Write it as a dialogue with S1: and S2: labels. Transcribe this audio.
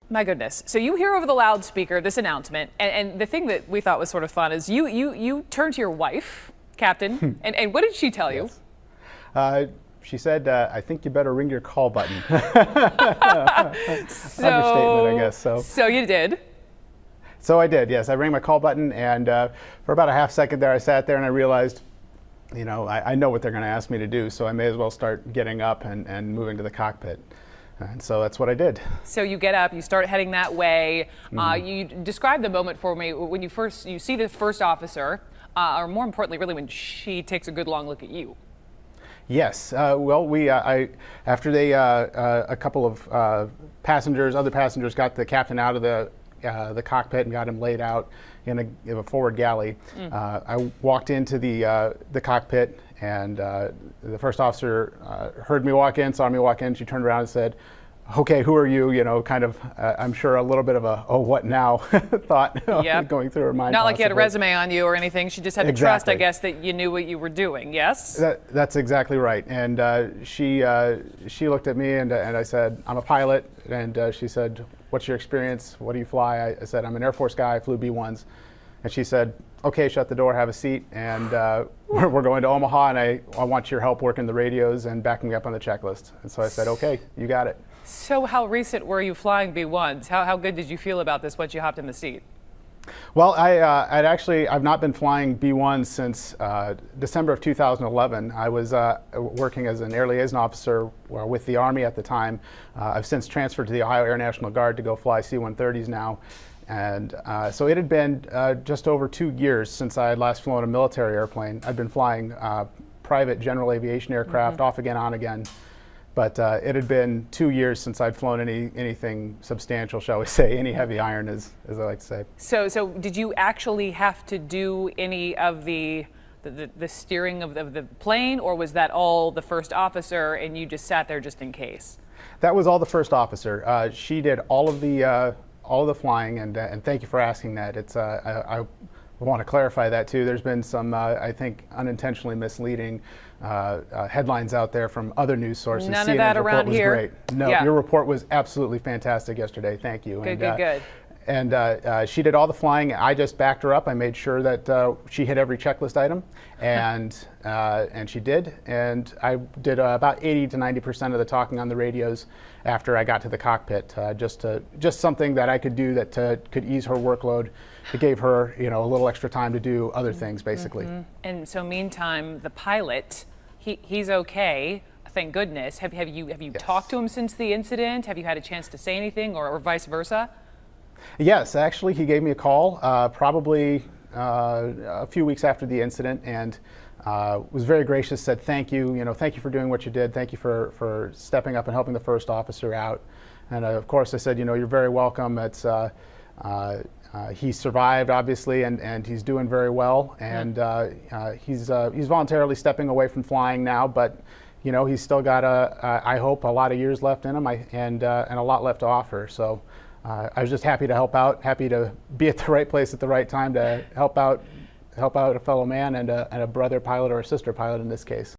S1: My goodness. So you hear over the loudspeaker this announcement, and the thing that we thought was sort of fun is you turn to your wife, Captain, and what did she tell you?
S2: Yes. She said, I think you better ring your call button. Understatement, I guess.
S1: So you did?
S2: So I did, yes. I rang my call button, and for about a half second there, I sat there and I realized, I know what they're going to ask me to do, so I may as well start getting up and moving to the cockpit. And so that's what I did.
S1: So you get up, you start heading that way. You describe the moment for me when you see the first officer, or more importantly, really when she takes a good long look at you.
S2: Yes. Well, after a couple of other passengers got the captain out of the cockpit and got him laid out in a forward galley. I walked into the cockpit, and the first officer heard me walk in, saw me walk in. She turned around and said, "Okay, who are you?" I'm sure a little bit of a "oh, what now?" thought going through her mind.
S1: Not like you had a resume on you or anything. She just had to trust, I guess, that you knew what you were doing. Yes.
S2: That's exactly right. And she looked at me, and I said, "I'm a pilot." And she said, "What's your experience? What do you fly?" I said, "I'm an Air Force guy. I flew B-1s." And she said, "Okay, shut the door, have a seat, and we're going to Omaha, and I want your help working the radios and backing me up on the checklist." And so I said, "Okay, you got it."
S1: So how recent were you flying B-1s? How good did you feel about this once you hopped in the seat?
S2: Well, I've not been flying B-1s since December of 2011. I was working as an air liaison officer with the Army at the time. I've since transferred to the Ohio Air National Guard to go fly C-130s now. And so it had been just over 2 years since I had last flown a military airplane. I'd been flying private general aviation aircraft, off again, on again. But it had been 2 years since I'd flown anything substantial, shall we say, any heavy iron, as I like to say.
S1: So did you actually have to do any of the steering of the plane, or was that all the first officer and you just sat there just in case?
S2: That was all the first officer. She did all of the flying, and thank you for asking that. I want to clarify that too. There's been some, I think, unintentionally misleading headlines out there from other news sources.
S1: None of that around here.
S2: Great. No, your report was absolutely fantastic yesterday. Thank you.
S1: Good.
S2: And she did all the flying. I just backed her up. I made sure that she hit every checklist item, and she did. And I did about 80 to 90% of the talking on the radios after I got to the cockpit. Just something that I could do that could ease her workload. It gave her, a little extra time to do other things, basically.
S1: And so, meantime, the pilot, he's okay. Thank goodness. Have you
S2: Yes.
S1: talked to him since the incident? Have you had a chance to say anything, or vice versa?
S2: Yes, actually, he gave me a call probably a few weeks after the incident, and was very gracious. Said thank you. Thank you for doing what you did. Thank you for stepping up and helping the first officer out. And of course, I said, you're very welcome. It's he survived, obviously, and he's doing very well. And he's voluntarily stepping away from flying now, but he's still got I hope a lot of years left in him, and a lot left to offer. So. I was just happy to help out, happy to be at the right place at the right time to help out a fellow man and a brother pilot, or a sister pilot in this case.